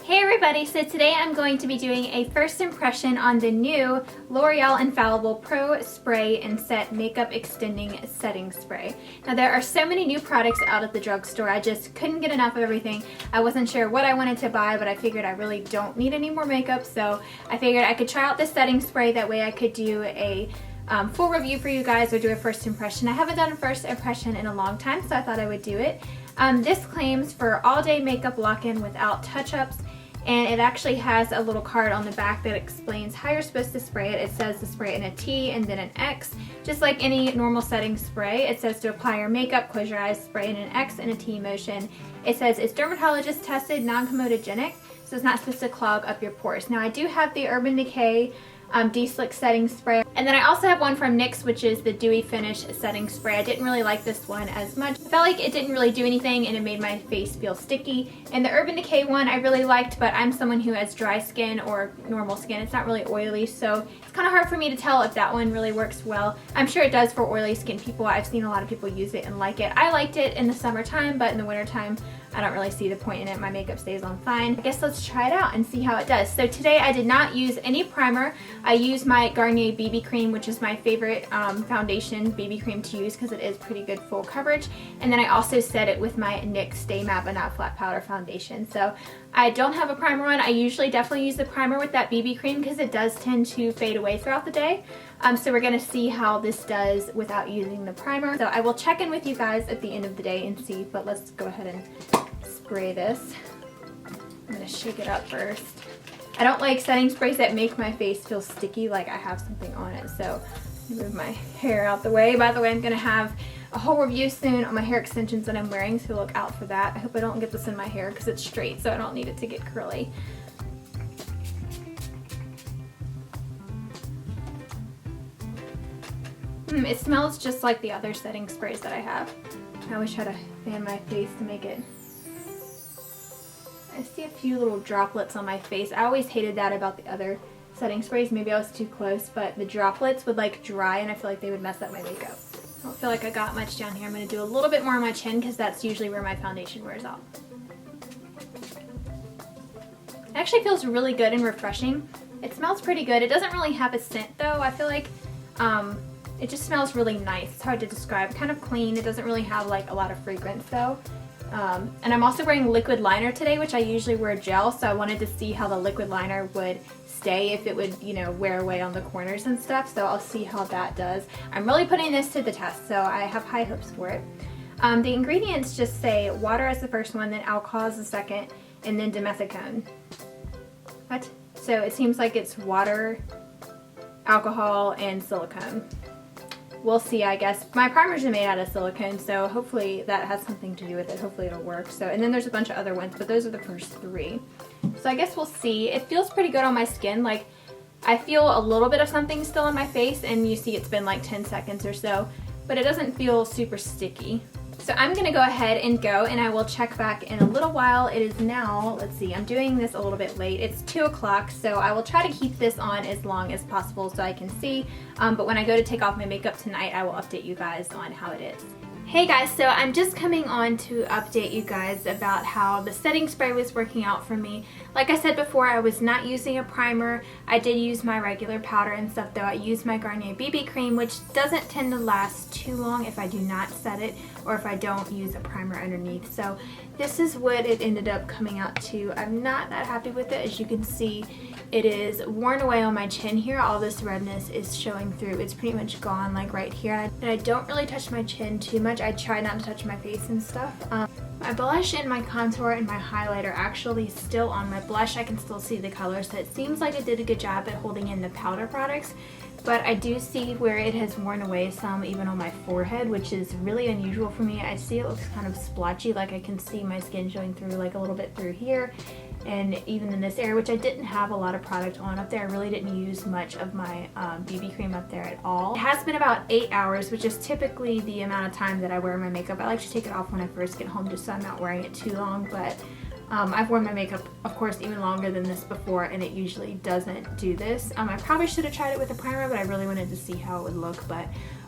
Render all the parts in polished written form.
Hey everybody, so today I'm going to be doing a first impression on the new L'Oreal Infallible Pro Spray and Set Makeup Extending Setting Spray. Now there are so many new products out at the drugstore, I just couldn't get enough of everything. I wasn't sure what I wanted to buy, but I figured I really don't need any more makeup, so I figured I could try out this setting spray. That way I could do a full review for you guys or do a first impression. I haven't done a first impression in a long time, so I thought I would do it. This claims for all-day makeup lock-in without touch-ups, and it actually has a little card on the back that explains how you're supposed to spray it. It says to spray it in a T and then an X, just like any normal setting spray. It says to apply your makeup, close your eyes, spray in an X and a T motion. It says it's dermatologist tested, non-comedogenic, so it's not supposed to clog up your pores. Now I do have the Urban Decay De-Slick setting spray, and then I also have one from NYX, which is the Dewy Finish setting spray. I didn't really like this one as much. I felt like it didn't really do anything and it made my face feel sticky. And the Urban Decay one I really liked, but I'm someone who has dry skin or normal skin. It's not really oily, so it's kind of hard for me to tell if that one really works well. I'm sure it does for oily skin people. I've seen a lot of people use it and like it. I liked it in the summertime, but in the wintertime I don't really see the point in it. My makeup stays on fine. I guess let's try it out and see how it does. So today I did not use any primer. I used my Garnier BB cream, which is my favorite foundation BB cream to use because it is pretty good full coverage. And then I also set it with my NYX Stay Matte But Not Flat Powder foundation. So I don't have a primer on. I usually definitely use the primer with that BB cream because it does tend to fade away throughout the day. So we're going to see how this does without using the primer. So I will check in with you guys at the end of the day and see, but let's go ahead and spray this. I'm going to shake it up first. I don't like setting sprays that make my face feel sticky like I have something on it, so move my hair out the way. By the way, I'm going to have a whole review soon on my hair extensions that I'm wearing, so look out for that. I hope I don't get this in my hair because it's straight, so I don't need it to get curly. It smells just like the other setting sprays that I have. I always try to fan my face to make it. I see a few little droplets on my face. I always hated that about the other setting sprays. Maybe I was too close, but the droplets would like dry and I feel like they would mess up my makeup. I don't feel like I got much down here. I'm going to do a little bit more on my chin because that's usually where my foundation wears off. It actually feels really good and refreshing. It smells pretty good. It doesn't really have a scent though. I feel like it just smells really nice. It's hard to describe. Kind of clean. It doesn't really have like a lot of fragrance though. And I'm also wearing liquid liner today, which I usually wear gel, so I wanted to see how the liquid liner would stay, if it would, you know, wear away on the corners and stuff, so I'll see how that does. I'm really putting this to the test, so I have high hopes for it. The ingredients just say water as the first one, then alcohol as the second, and then dimethicone. What? So it seems like it's water, alcohol, and silicone. We'll see, I guess. My primers are made out of silicone, so hopefully that has something to do with it. Hopefully it'll work. So, and then there's a bunch of other ones, but those are the first three. So I guess we'll see. It feels pretty good on my skin. Like, I feel a little bit of something still on my face, and you see it's been like 10 seconds or so, but it doesn't feel super sticky. So I'm gonna go ahead and go, and I will check back in a little while. It is now, let's see, I'm doing this a little bit late. It's 2 o'clock, so I will try to keep this on as long as possible so I can see. But when I go to take off my makeup tonight, I will update you guys on how it is. Hey guys, so I'm just coming on to update you guys about how the setting spray was working out for me. Like I said before, I was not using a primer. I did use my regular powder and stuff though. I used my Garnier BB cream, which doesn't tend to last too long if I do not set it or if I don't use a primer underneath. So this is what it ended up coming out to. I'm not that happy with it. As you can see, it is worn away on my chin here. All this redness is showing through. It's pretty much gone like right here. And I don't really touch my chin too much. I try not to touch my face and stuff. My blush and my contour and my highlight are actually still on. My blush, I can still see the color, so it seems like it did a good job at holding in the powder products. But I do see where it has worn away some even on my forehead, which is really unusual for me. I see it looks kind of splotchy, like I can see my skin showing through like a little bit through here. And even in this area, which I didn't have a lot of product on up there. I really didn't use much of my BB cream up there at all. It has been about 8 hours, which is typically the amount of time that I wear my makeup. I like to take it off when I first get home just so I'm not wearing it too long, but I've worn my makeup, of course, even longer than this before, and it usually doesn't do this. I probably should have tried it with a primer, but I really wanted to see how it would look. But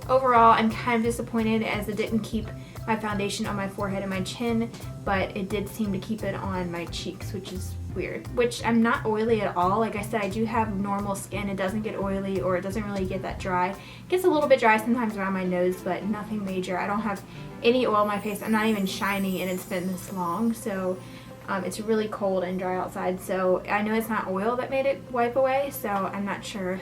overall, I'm kind of disappointed as it didn't keep my foundation on my forehead and my chin, but it did seem to keep it on my cheeks, which is weird. Which I'm not oily at all. Like I said, I do have normal skin. It doesn't get oily, or it doesn't really get that dry. It gets a little bit dry sometimes around my nose, but nothing major. I don't have any oil on my face. I'm not even shiny, and it's been this long, so it's really cold and dry outside, so I know it's not oil that made it wipe away, so I'm not sure.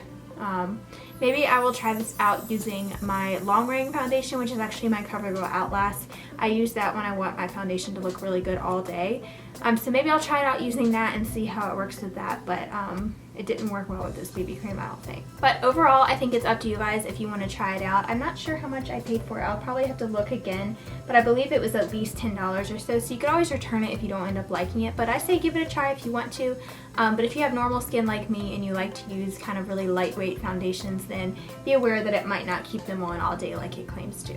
Maybe I will try this out using my long wearing foundation, which is actually my CoverGirl Outlast. I use that when I want my foundation to look really good all day. So maybe I'll try it out using that and see how it works with that, but it didn't work well with this BB cream, I don't think. But overall, I think it's up to you guys if you want to try it out. I'm not sure how much I paid for it. I'll probably have to look again, but I believe it was at least $10 or so you could always return it if you don't end up liking it. But I say give it a try if you want to. But if you have normal skin like me and you like to use kind of really lightweight foundations, then be aware that it might not keep them on all day like it claims to.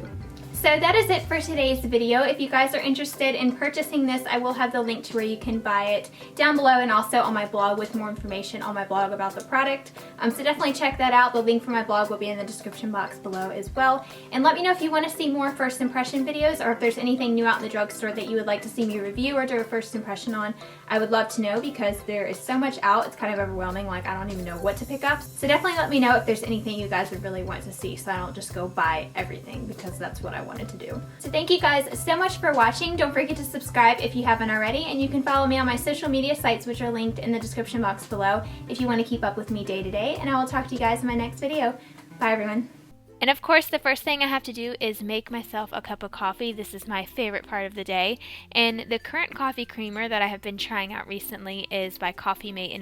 So that is it for today's video. If you guys are interested in purchasing this, I will have the link to where you can buy it down below, and also on my blog with more information on my blog about the product. So definitely check that out. The link for my blog will be in the description box below as well. And let me know if you want to see more first impression videos, or if there's anything new out in the drugstore that you would like to see me review or do a first impression on. I would love to know, because there is so much out. It's kind of overwhelming. Like, I don't even know what to pick up. So definitely let me know if there's anything you guys would really want to see, so I don't just go buy everything, because that's what I wanted to do. So thank you guys so much for watching. Don't forget to subscribe if you haven't already, and you can follow me on my social media sites, which are linked in the description box below, if you want to keep up with me day to day, and I will talk to you guys in my next video. Bye everyone. And of course, the first thing I have to do is make myself a cup of coffee. This is my favorite part of the day, and the current coffee creamer that I have been trying out recently is by Coffee Mate, and